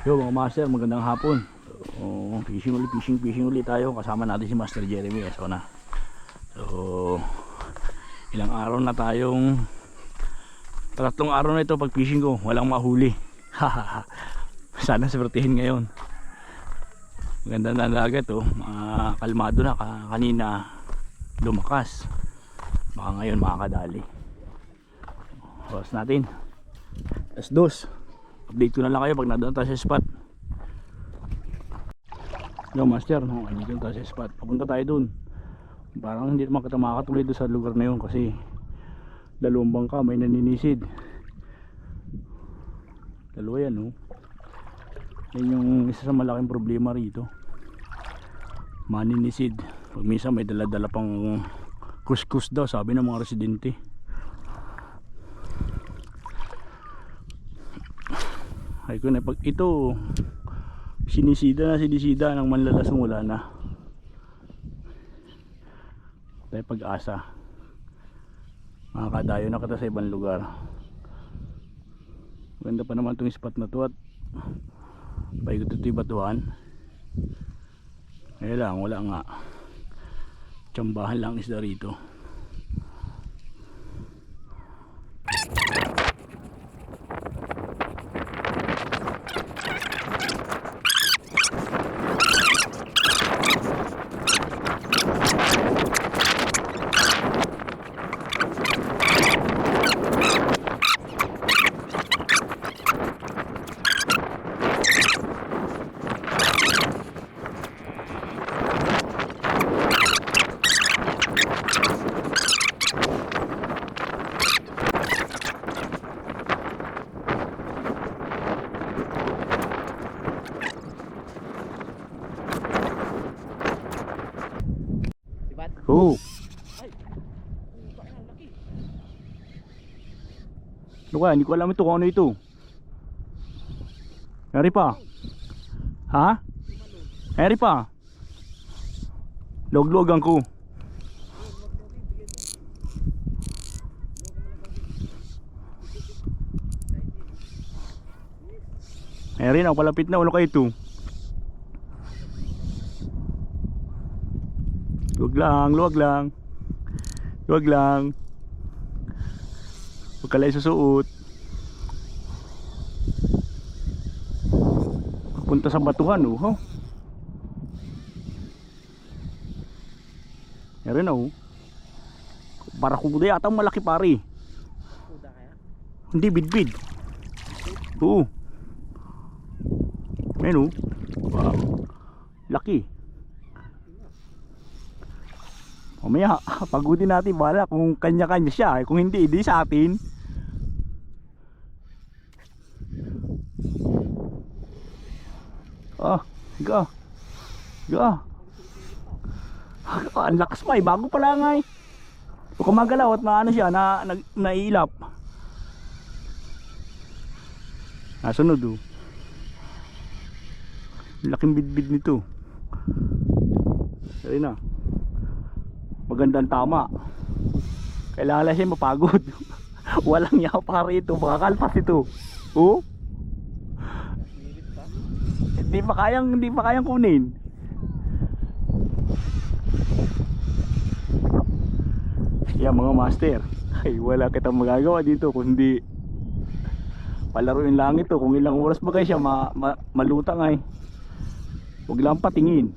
Yo mga master, magandang hapon. Fishing ulit tayo. Kasama natin si Master Jeremy Esona. So, ilang araw na tayong tatlong araw na ito pag fishing ko, walang mahuli. Sana swertihin ngayon. Maganda na dagat oh. Kalmado na kanina lumakas. Baka ngayon makakadali. Oras natin. Alas 2. Update ko na lang kayo pag nandun tayo sa spot. Yo master, no, andito tayo sa spot. Papunta tayo dun. Parang hindi naman kita makakatuloy doon sa lugar na yun kasi dalawang bangka may naninisid. Dalawa yan, no. Yan yung isa sa malaking problema rito. Maninisid. Pag minsan may dala-dala pang kuskus daw, sabi ng mga residente. Ay ko na pag ito sinisida ng manlalasong, wala na tayo pag-asa, makakadayo na kita sa ibang lugar. Maganda pa naman itong spot na to at paikot ito yung batuhan. Kaya lang wala nga, tsambahan lang isda rito. Oh. Luka, hindi ko alam ito kung ano ito. Hari pa. Ha? Hari pa. Log-logan ko. Hari na, palapit na. Ano kayo ito? Luwag lang. Huwag ka lang susuot. Punta sa batuhan oh. Meron na oh. Barakuda yata malaki pare. Kuda kaya? Hindi, bidbid. Oo. Meron oh. Wow. Laki. Mamaya pagutin natin, bala kung kanya-kanya siya, kung hindi, hindi sa atin. Ga. Ang lakas pa bago pa lang ay. Kung kumagalaw at maano siya, naiilap. Nasunod oh. Laking bidbid nito. Sorry na. Magandang tama. Kailangan lang siya mapagod. Walang yaw para ito, makakalpas ito. Oh? Hindi pa kayang kunin. Yan mga master. Ay wala kitang magagawa dito kundi palaruin lang ito. Kung ilang oras ba kayo siya malutang ay. Huwag lang patingin.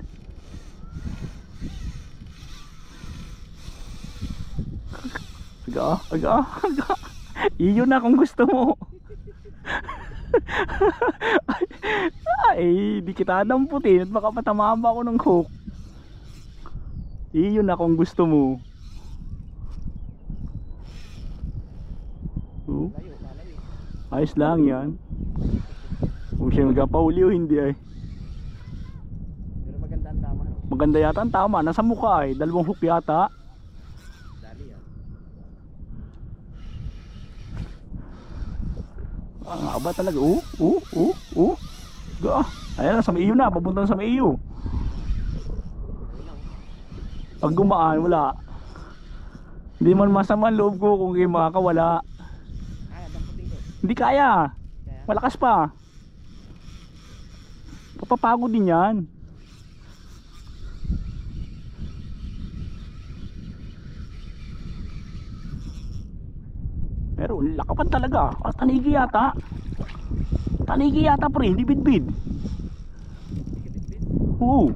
Aga. Iyon na kung gusto mo. Ay, di kita namputin at baka patamama ako ng hook. Iyon na kung gusto mo. Ayos lang yan. Kung siya magpapauli o hindi ay. Pero maganda ang tama. Maganda yata ang tama. Nasa mukha ay. 2 hook yata. Ang haba talaga. Ga. Ayan na, sa may iyo na. Papunta na sa may iyo. Pag gumaan, wala. Hindi man masama ang loob ko kung kayo makakawala. Kaya, damputin ko. Hindi kaya. Malakas pa. Papapagod din yan. Pero lakapan talaga. Tanigi yata. Tanigi yata pre, hindi bidbid. Oo.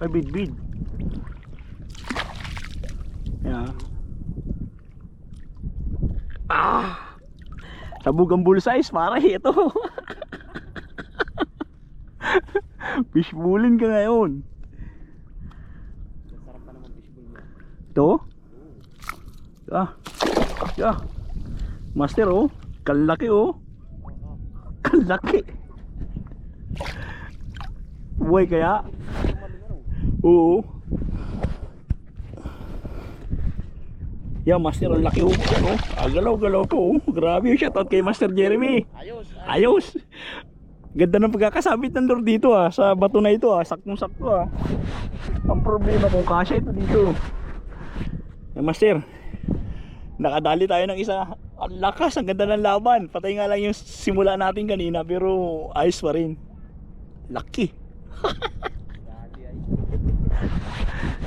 Ay bidbid. Yeah. Sabog ang bullseye para ito. Fishbowlin ka ngayon. Sarap pa naman fishbowl mo. Ito? Yeah. Master oh. Kalaki oh. Kalaki. Buhay kaya? Oo. Yeah, Master, ang laki oh. Galaw-galaw to oh. Grabe yung shoutout kay Master Jeremy. Ayos. Ganda ng pagkakasabit ng lure dito sa bato na ito saktong-sakto Ang problema kung kasya ito dito. Master, nakadali tayo ng isa. Ang lakas, ang ganda ng laban. Patay nga lang yung simula natin kanina pero ayos pa rin. Laki.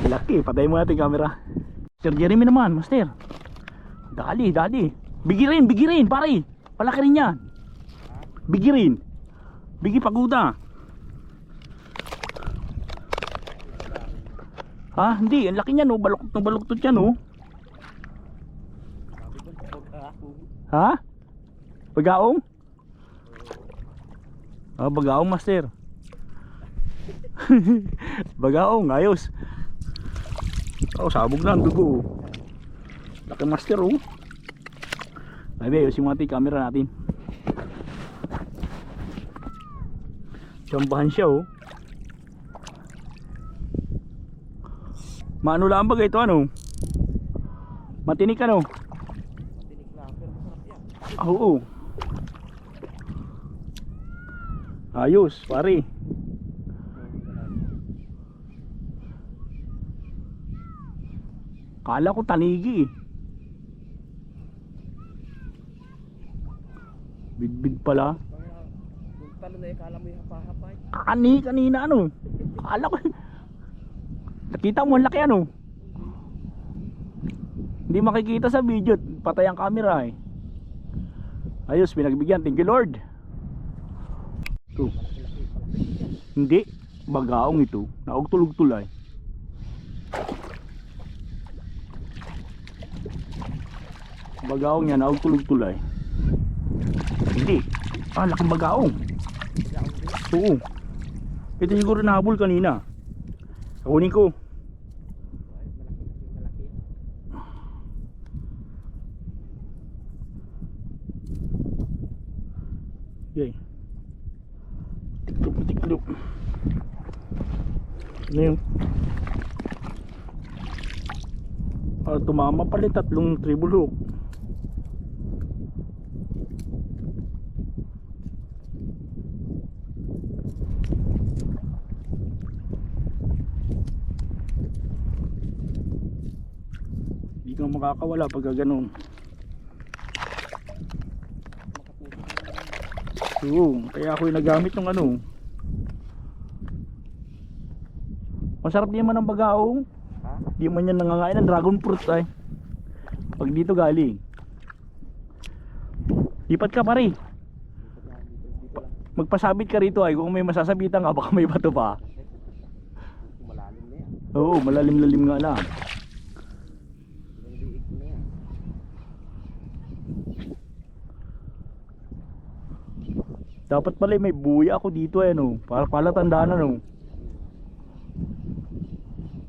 Laki, patay mo natin camera. Sir Jeremy naman, Master. Dali. Bigirin, pare. Palaki rin yan. Bigirin. Bigi paguda. Hindi, ang laki niyan oh. Baluktot yan oh. Bagaong? Bagaong, Master. Bagaong, ayos. Sabog na ang dugo. Laki, Master oh. Ay, ayusin mo natin yung camera natin. Chambahan siya oh. Maano lang ba ito ano? Matinik ano? Matinik lang pero masarap yan. Oo. Ayos pare. Kala ko tanigi. Bidbid pala. Kung talo na kala mo yung hapa-hapa. Kanina ano? Kala ko. Nakita mo ang laki ano? Hindi makikita sa video, patay ang camera eh. Ayos, pinagbigyan. Thank you Lord. Ito. Hindi, bagaong ito. Naugtulog-tulay. Bagaong yan, naugtulog-tulay. Hindi. Laking bagaong. Oo. Ito siguro nahabol kanina. Kunin ko. Yay. Tiklop. Ano yun? Tumama pala 3 treble hook. Hindi ka makakawala pagka ganun. Oo, kaya ako yung nagamit ng ano. Masarap din man ang bagaong. Di man yan nangangain ng dragon fruit ay. Pag dito galing. Lipat ka pare. Magpasabit ka rito ay. Kung may masasabitan ka baka may bato pa. Malalim na yan. Oo, malalim-lalim nga lang. Dapat pala may buya ako dito ano. Para tandaan ano.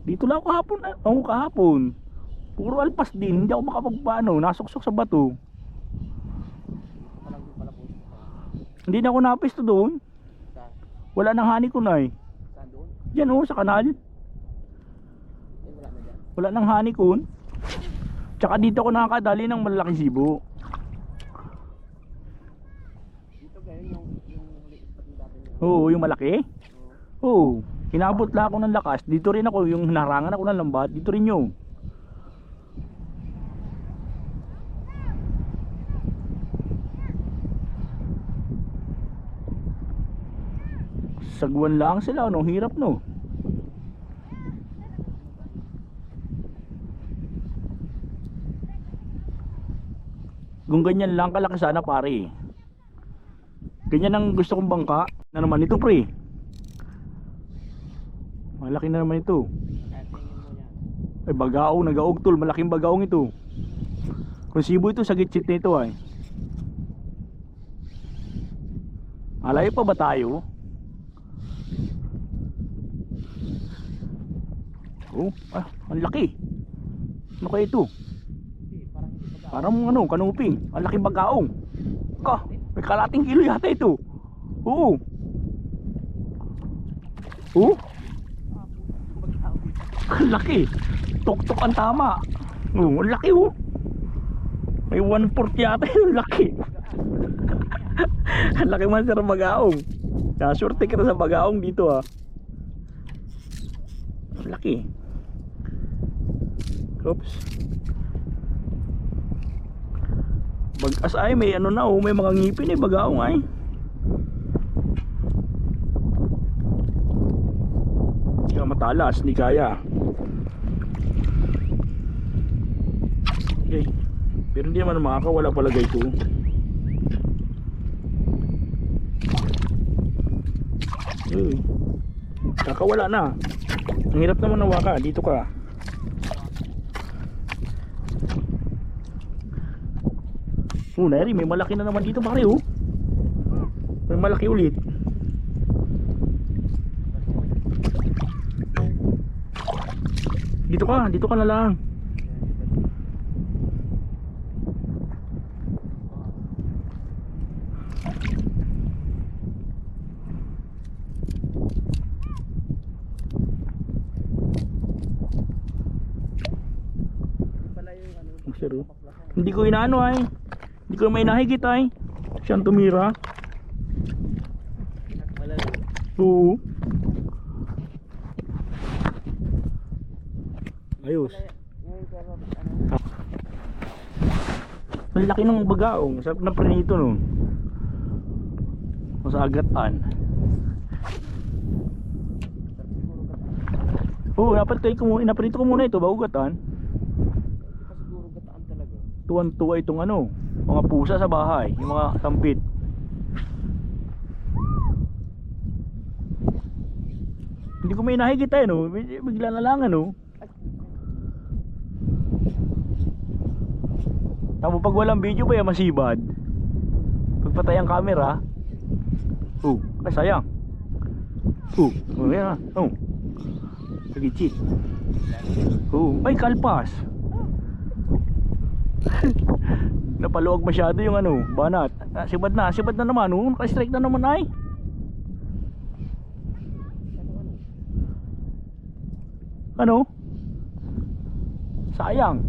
Dito lang ako kahapon. Puro alpas din. Hindi ako makapagpaano. Nasuksok sa bato. Hindi na ako napisto doon. Wala nang hani ko na eh. Saan doon? Diyan oh, sa kanal. Wala na dyan. Wala nang hani ko. Tsaka dito ako nakakadali ng malalaking sibo. Dito ganyan yung liit pa din dati. Oo, yung malaki. Oo. Hinabot lang ako ng lakas. Dito rin ako, yung narangan ako ng lambat. Dito rin yung. Sagwan lang sila, no? Hirap, no? Kung ganyan lang kalaki sana, pare. Ganyan ang gusto kong bangka. Na naman ito, pre. Malaki na naman ito. Kahit tingin mo yan. Ay, bagaong, nagaog tol. Malaking bagaong ito. Konsibo ito sa gitsit nito ay. Alayo pa ba tayo? Oh, ang laki. Ano kaya ito? Hindi, parang hindi pa Parang ano, kanuping. Ang laking bagaong. Ka, may kalating kilo yata ito. Oo. Oo. Ang laki. Tok-tok ang tama. Oo, ang laki oh. May 1/4 yata yung laki. Ang laki man sa bagaong. Nasurte ka na sa bagaong dito ah. Ang laki. Oops. Bagas ay may ano na oh, may mga ngipin eh bagaong ay. Kaya matalas, hindi kaya. Okay. Pero hindi naman makakawala pala ito. Kakawala na. Ang hirap naman nawaka, dito ka. Neri, may malaki na naman dito pare oh. May malaki ulit. Dito ka na lang. pala yung ano. Siro. Hindi ko inaano ay. Hindi ko may nahigit ay. Siyang tumira. Malalo. Oo. Ayos. Ngayon pero ano. Ang laki ng bagaong. Sarap na prinito no. Masagatan. Oo, inaprito ko muna ito bago gatan. Siguro gataan talaga. Tuwan-tuwa itong ano, mga pusa sa bahay, yung mga sampit. Hindi ko may nahigit tayo no, bigla na lang ano. Tamo pag walang video ba yan masibad? Pagpatay ang camera. Oh, ay sayang. Oh, yan. Oh. Kagitsi. Oh, ay kalpas. Napaluwag masyado yung ano, banat. Sibad na naman oh, naka-strike na naman ay. Ano? Sayang.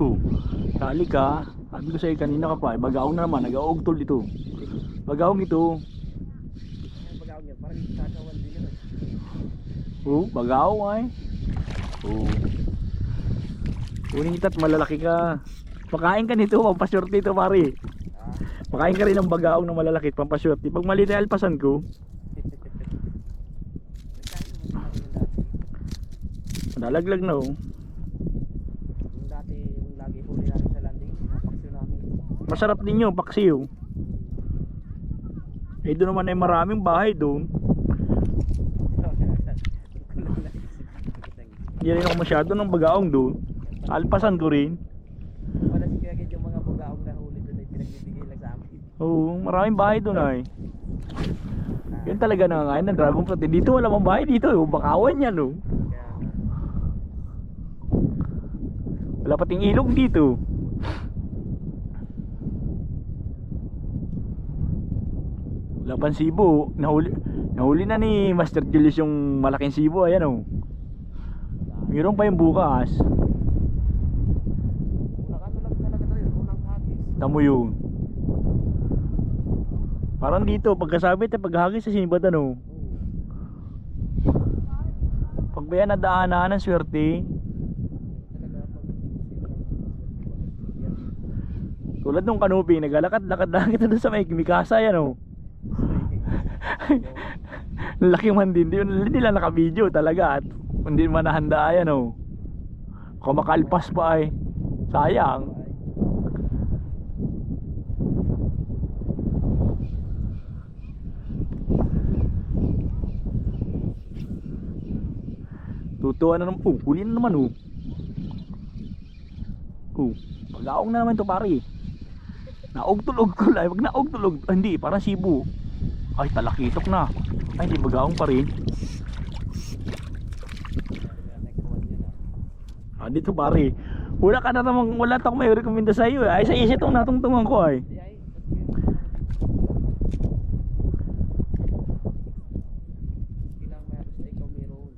Oh, sali ka. Sabi ko sa'yo kanina ka pa, bagaong na naman, nag-augtol dito. Bagaong ito. Ang pag-awag niya, parang kakawan din yun. Oh, bagaong ay. Oh. Kunin kita't malalaki ka. Pakain ka nito, pampasyurte ito pare. Pakain ka rin ng bagaong na malalaki, pampasyurte. Pag mali na alpasan ko, nalaglag na oh. Yung dati, yung lagi huli namin sa landing, napaksyo namin. Masarap din yung paksiw. Eh doon naman ay maraming bahay doon. Hindi rin ako masyado ng bagaong doon. Alpasan ko rin. Wala si Kaya yung mga bugaong na huli doon ay pinagbibigay lang sa amin. Oo, maraming bahay doon ay. Yun talaga nangangain ng dragon fruit. Dito wala mang bahay dito. Bakawan yan oh. Kaya nga. Wala pating ilog dito. Wala pang sibo. Nahuli na ni Master Julius yung malaking sibo. Ayan oh. Mayroon pa yung bukas. Unang ano lang talaga tayo, unang hagis. Tamo yun. Parang dito, pagkasabit at paghagis sa sinibad ano. Pag ba yan nadaanan ng swerte. Talaga pag Tulad nung kanupi, naglalakad-lakad lang ito doon sa may Mikasa yan oh. Laki man din, hindi lang naka-video talaga at hindi man nahanda yan oh. Kumakalpas pa ay. Sayang. Tutuwa na naman. Huli na naman oh. Pag-aong na naman to pare. Naugtol-ugtol ay. Wag naugtol-ugtol. Hindi, parang sibo. Ay, talakitok na. Ay, hindi bagaong pa rin. Dito pare. Wala ka na namang, wala akong may rekomenda sa iyo. Ay, sa isip itong natungtungan ko ay. Ilang meron sa ikaw meron.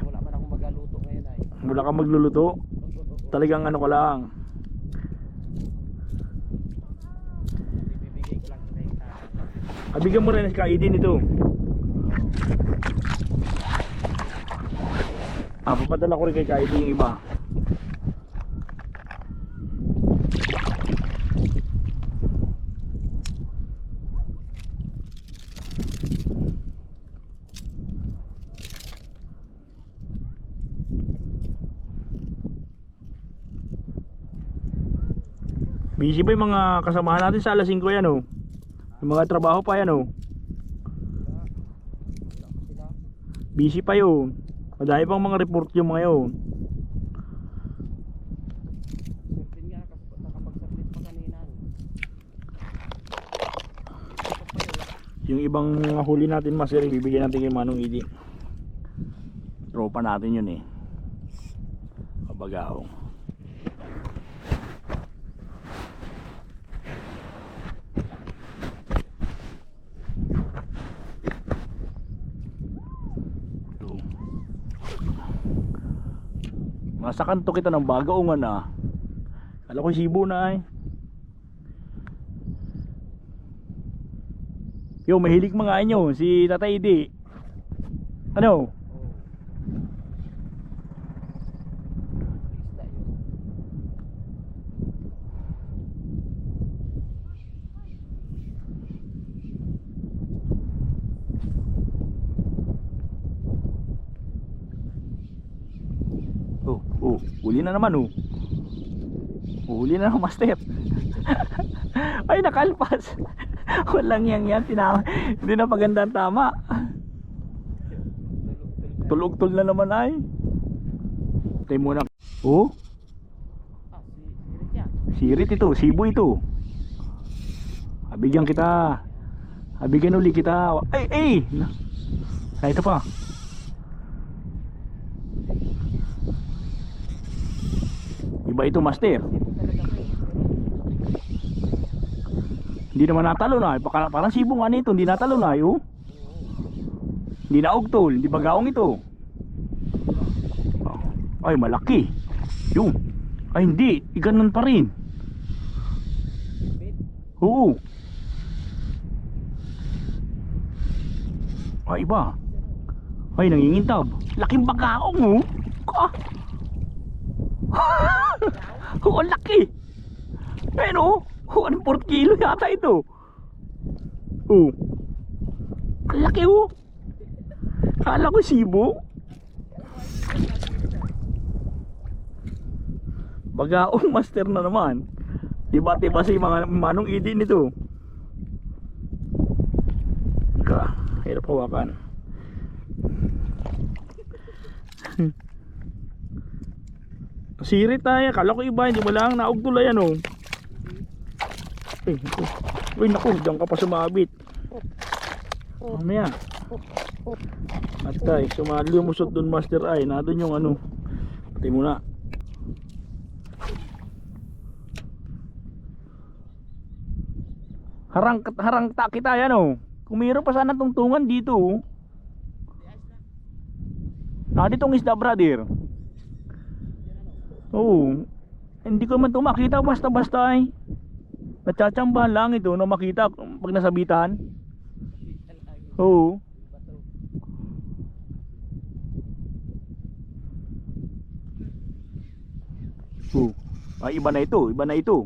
Wala man akong magaluto ngayon ay. Wala kang magluluto. Talagang ano ka lang. Ibibigay ko lang sa ikaw. Bigyan mo rin si Kaidin ito. Papadala ko rin kay Kaidin yung iba. Busy pa yung mga kasamahan natin sa alas 5 yan oh. Yung mga trabaho pa yan oh. Busy pa yun. Madami pang mga report yung mga yun. Surfin nga, nakapag-submit pa kanina. Yung ibang huli natin master, ibibigyan natin kay Manong Idi. Tropa natin yun eh. Kabagaong. Nasa kanto kita ng bagaongan ah. Kala ko sibo na ay. Yo, mahilig mga inyo si Tatay Idi. Ano? Isda yun. Huli na naman oh. Huli na naman master. Ay, nakalpas. Walang yan. Hindi na pagandang tama. Tulog-tul na naman ay. Tayo muna. Oh, Sirit niya. sirit ito, sibo ito. Bigyan kita. Bigyan uli kita. Ay. Ito pa. Iba ito master. Hindi naman natalo na. Parang sibo nga nito. Hindi natalo na oh. Hindi na ugtol. Hindi bagaong ito. Ay, malaki. Yung. Ay, hindi. Iganon pa rin. Oo. Ay, iba. Ay, nangingintab. Laking bagaong oh. Oo, laki. Pero, anong 4 kilo yata ito. Oh. Ang laki oh. Kala ko sibo. Bagaong master na naman. Diba si mga Manong Idi nito. Hirap hawakan. Sirit tayo, kala ko iba, hindi mo lang naugtula yan oh. Uy, naku, diyan ka pa sumabit. Mamaya. At tayo, sumali lumusot dun Master Ay. Nandun yung ano. Pati muna. Harang ta kita yan oh. Kung mayroon pa sana tungtungan dito oh. Ditong isda brother. Oo. Hindi ko man ito makita basta-basta ay. Natsatsamba lang ito na makita pag nasabitan. Oo. Oo. Ay, iba na ito, iba na ito.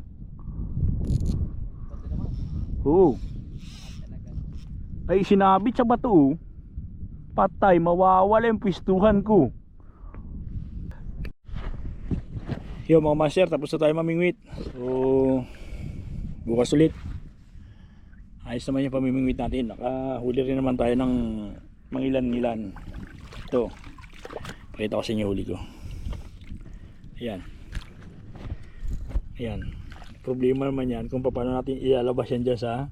Oo. Ay, sinabit sa bato oh. Patay, mawawala yung pwistuhan ko. Yo mga master, tapos na tayo mamingwit. So, bukas ulit. Ayos naman yung pamimingwit natin. Nakahuli rin naman tayo ng mangilan-ngilan. Ito. Pakita ko sa inyo huli ko. Ayan. Ayan. Problema naman yan kung paano natin ilalabas yan dyan sa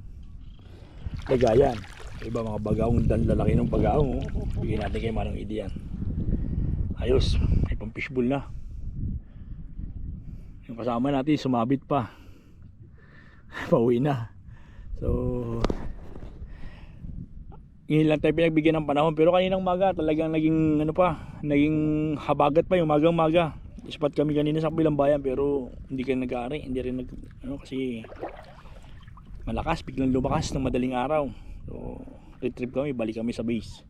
lagayan. Iba mga bagaong, lalaki ng bagaong oh. Bigyan natin kay Manong Idi yan. Ayos, may pang fishbowl na. Yung kasama natin sumabit pa. Pauwi na. So ngayon lang tayo pinagbigyan ng panahon. Pero kaninang maga talagang naging ano pa, naging habagat pa yung magang maga. Ispat kami kanina sa kabilang bayan pero hindi ka nag-aari. Hindi rin ano, kasi malakas, biglang lumakas ng madaling araw. So retrieve kami, balik kami sa base.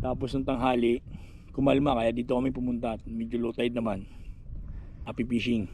Tapos ng tanghali kumalma, kaya dito kami pumunta. Medyo low tide naman. Happy fishing.